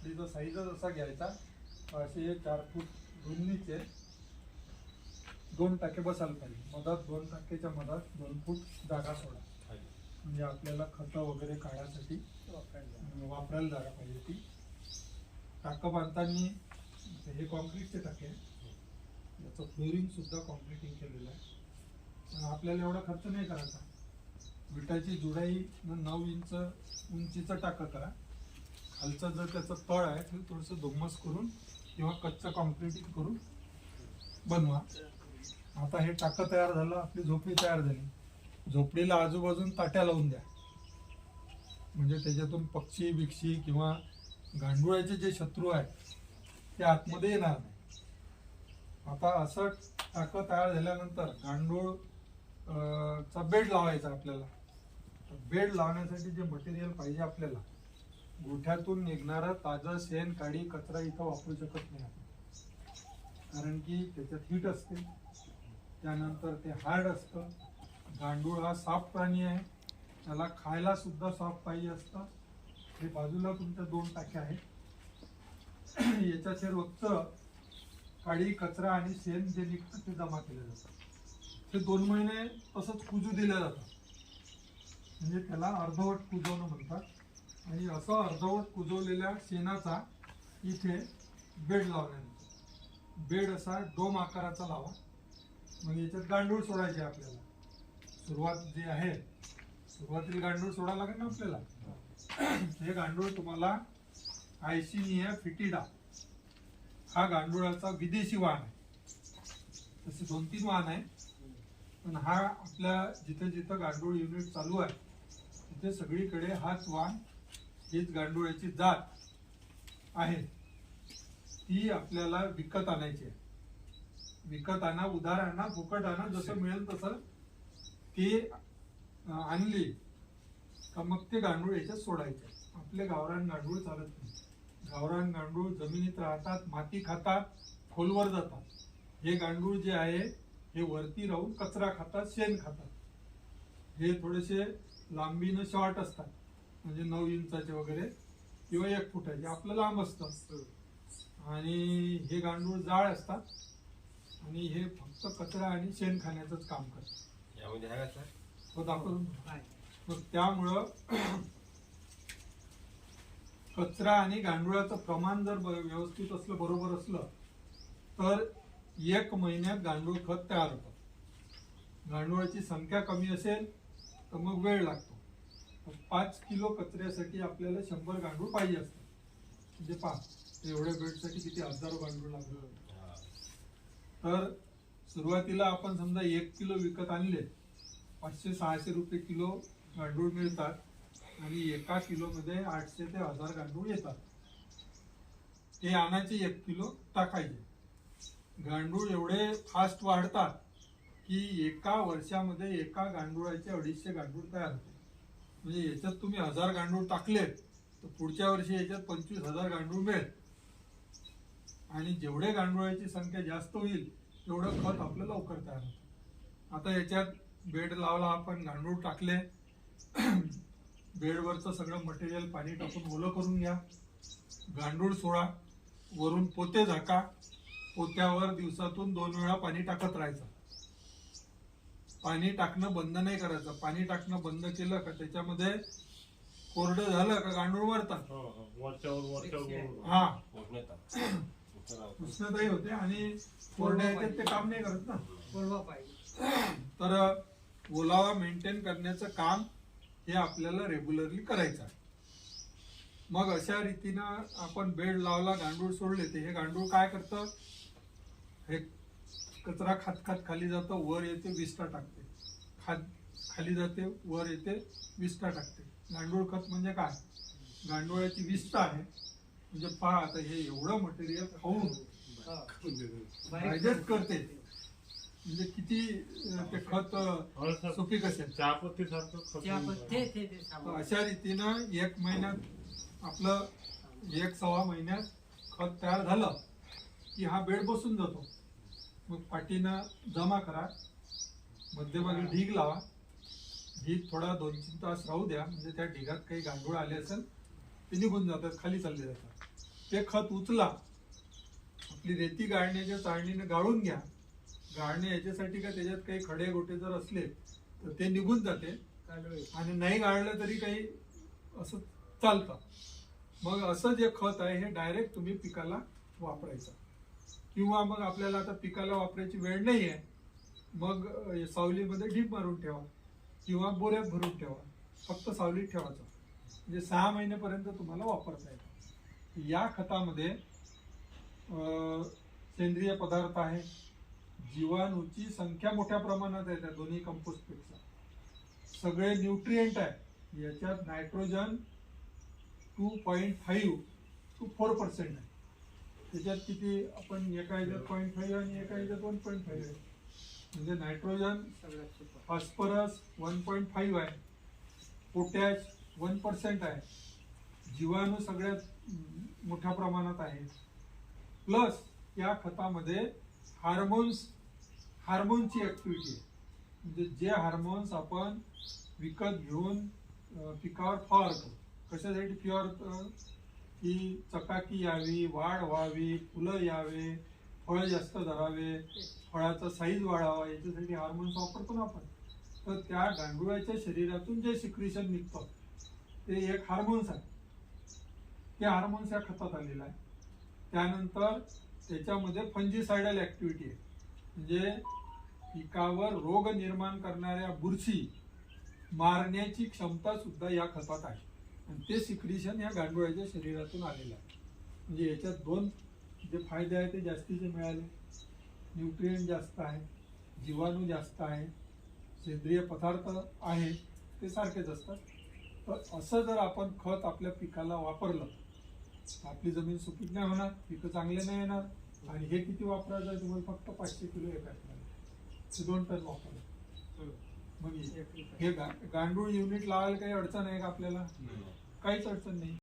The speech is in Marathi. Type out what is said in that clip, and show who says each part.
Speaker 1: मातीचा साईजच असा घ्यायचा, असे 4 फूट रुंदीचे 2 टाके बसायला पाहिजे. मधात 2 टाकेच्या मधात 2 फूट जागा सोडा, म्हणजे आपल्याला खतं वगैरे काढण्यासाठी वापरायला जागा पाहिजे ती. टाकं बांधताना हे कॉन्क्रीटचे टाके, याचं फ्लोरिंग सुद्धा कॉन्क्रीटिंग केलेलं आहे. पण आपल्याला एवढा खर्च नाही करायचा. विटाची जुडाई 9 इंच उंचीचं टाकं करा. खालचं जर त्याचं तळ आहे ते थोडंसं धुम्मस करून किंवा कच्चं कॉन्क्रीटिंग करून बनवा. आता हे टाकं तयार झालं, आपली झोपडी तयार झाली. झोपडीला आजूबाजून ताट्या लावून द्या, म्हणजे त्याच्यातून पक्षी बिक्षी किंवा गांडुळाचे जे शत्रू आहेत ते आतमध्ये येणार नाही. आता असं टाकं तयार झाल्यानंतर गांडूळ चा बेड लावायचा आपल्याला. बेड लावण्यासाठी जे मटेरियल पाहिजे आपल्याला, गोठ्यातून निघणारं ताजं शेण काडी कचरा इथं वापरू शकत नाही आपण, कारण की त्याच्यात हीट असते, त्यानंतर ते हार्ड असतं. गांडूळ हा साफ प्राणी आहे, त्याला खायला सुद्धा साफ पाहिजे असतं. हे बाजूला तुमच्या 2 टाक्या आहेत, याच्याचे रोजचं काडी कचरा आणि शेण जे निघतं ते जमा केलं जातं. ते 2 महिने तसंच कुजू दिलं जातं, म्हणजे त्याला अर्धवट कुजवणं म्हणतात. आणि असं अर्धवट कुजवलेल्या शेणाचा इथे बेड लावण्यात येतो. बेड असा डोम आकाराचा लावा. मग याच्यात गांडूळ सोडायचे आपल्याला. सुरुवात जी आहे, सुरुवातीला गांडूळ सोडायला लागेल ना आपल्याला. हे गांडूळ तुम्हाला आयसिनिया फिटिडा हा गांडुळाचा विदेशी वाण आहे. तसे 2-3 वाण आहे, पण हा आपल्या जिथे जिथं गांडूळ युनिट चालू आहे तिथे सगळीकडे हाच वाण, हीच गांडुळाची जात आहे. ती आपल्याला विकत आणायची आहे. विकत आणा, उधार आणा, फुकट आणा, जसं मिळेल तसं ती आणली का मग ते गांडूळ याच्यात सोडायचे. आपले गावरान गांडूळ चालत नाही. गावरान गांडूळ जमिनीत राहतात, माती खातात, खोलवर जातात. हे गांडूळ जे आहे हे वरती राहून कचरा खातात, शेण खातात. हे थोडेसे लांबीनं शॉर्ट असतात, म्हणजे 9 इंचाचे वगैरे किंवा 1 फुटाचे. आपलं लांब असतं. आणि हे गांडूळ जाड असतात आणि हे फक्त कचरा आणि शेण खाण्याचंच काम करतात.
Speaker 2: यामध्ये आहे का
Speaker 1: हो, दाखवून. मग त्यामुळं कचरा आणि गांडुळाचं प्रमाण जर व्यवस्थित असलं, बरोबर असलं, तर 1 महिन्यात गांडूळ खत तयार होतं. गांडुळाची संख्या कमी असेल तर मग वेळ लागतो. 5 किलो कचऱ्यासाठी आपल्याला 100 गांडूळ पाहिजे असतात. म्हणजे पहा, एवढ्या बेडसाठी किती हजारो गांडूळ लागले. तर सुरुवातीला आपण समजा 1 किलो विकत आणले, 500-600 रुपये किलो गांडूळ मिळतात आणि 1 किलोमध्ये 800 ते 1000 गांडूळ येतात. ते आणायचे 1 किलो टाकायचे. गांडूळ एवढे फास्ट वाढतात की 1 वर्षामध्ये 1 गांडुळाचे 250 गांडूळ तयार होते. म्हणजे याच्यात तुम्ही 1000 गांडूळ टाकले तर पुढच्या वर्षी याच्यात 25,000 गांडूळ मिळेल. आणि जेवढे गांडुळाची संख्या जास्त होईल तेवढं खत आपलं लवकर तयार होतं. आता याच्यात बेड लावला आपण, गांडूळ टाकले, बेडवरचं सगळं मटेरियल पाणी टाकून ओलं करून घ्या. गांडूळ सोडा, वरून पोते झाका. पोत्यावर दिवसातून 2 वेळा पाणी टाकत राहायचं. पाणी टाकणं बंद नाही करायचं. पाणी टाकणं बंद केलं का त्याच्यामध्ये कोरडं झालं का गांडूळ मरतात. हा, उष्णताही होते आणि कोरड्या याच्यात ते काम नाही करत ना. तर ओलावा मेंटेन करण्याचं काम हे आपल्याला रेग्युलरली करायचं आहे. मग अशा रीतीनं आपण बेड लावला, गांडूळ सोडले, ते हे गांडूळ काय करतं, हे कचरा खात खात खाली जातं, वर येते, विस्टा टाकते. खाली जाते, वर येते, विस्टा टाकते. गांडूळ खत म्हणजे काय, गांडुळाची विस्टा आहे. म्हणजे पहा, आता हे एवढं मटेरियल खाऊन डायजेस्ट करते, म्हणजे किती ते खत सुपीक असेल. अशा रीतीनं 1 महिन्यात आपलं 1-1.25 महिन्यात खत तयार झालं की हा बेड बसून जातो. मग पाठीनं जमा करा, मध्यभागी ढीग लावा. ढीग थोडा 2-3 तास राहू द्या, म्हणजे त्या ढिगात काही गांडूळ आले असेल ते निघून जातात, खाली चालले जातात. ते खत उचला, आपली रेती गाळण्याच्या चाळणीने गाळून घ्या. गाळणे याच्यासाठी का त्याच्यात काही खडे गोटे जर असले तर ते निघून जाते, आणि नाही गाळलं तरी काही असं चालतं. मग असं जे खत आहे हे डायरेक्ट तुम्ही पिकाला वापरायचं. किंवा मग आपल्याला आता पिकाला वापरायची वेळ नाही आहे, मग सावलीमध्ये ढीप मारून ठेवा किंवा बोऱ्यात भरून ठेवा, फक्त सावलीत ठेवायचं, म्हणजे 6 महिन्यापर्यंत तुम्हाला वापरता येतं. या खतामध्ये सेंद्रिय पदार्थ आहे, जीवाणूची संख्या मोठ्या प्रमाणात आहे त्या दोन्ही कंपोस्ट पेक्षा. सगळे न्यूट्रिएंट आहे याच्यात. नायट्रोजन 2.5 to 4% आहे. त्याच्यात किती आपण एका ह्याच्यात 0.5 आणि एका ह्याच्यात 1.5 आहे. म्हणजे नायट्रोजन, फॉस्फरस 1.5 आहे, पोटॅश 1% आहे, जीवाणू सगळ्यात मोठ्या प्रमाणात आहे. प्लस या खतामध्ये हार्मोनची ऍक्टिव्हिटी आहे. म्हणजे जे हार्मोन्स आपण विकत घेऊन पिकावर फवारतो, कशासाठी फवारतो? की चकाकी यावी, वाढ व्हावी, फुलं यावे, फळ जास्त धरावे, फळाचा साईज वाढावा, याच्यासाठी हार्मोन्स वापरतो ना आपण. तर त्या गांडुळाच्या शरीरातून जे सिक्रिशन निघतं ते एक हार्मोन्स आहे. ते हार्मोन्स या खतात आलेलं आहे. त्यानंतर त्याच्यामध्ये फंजीसायडल ऍक्टिव्हिटी आहे, म्हणजे पिकावर रोग निर्माण करणाऱ्या बुरशी मारण्याची क्षमता सुद्धा या खतात आहे, आणि ते सिक्रिशन या गांडुळाच्या शरीरातून आलेलं आहे. म्हणजे याच्यात 2 जे फायदे आहेत ते जास्तीचे मिळाले. न्यूट्रिएंट जास्त आहे, जीवाणू जास्त आहे, सेंद्रिय पदार्थ आहे ते सारखेच असतात. तर असं जर आपण खत आपल्या पिकाला वापरलं तर आपली जमीन सुपीक नाही होणार, पिकं चांगले नाही येणार. आणि हे किती वापरायचं आहे तुम्हाला? फक्त 500 किलो एका एकराला, 2 टन वापरायचं. मग हे गांडूळ युनिट लावायला काही अडचण आहे का आपल्याला? काहीच अडचण नाही.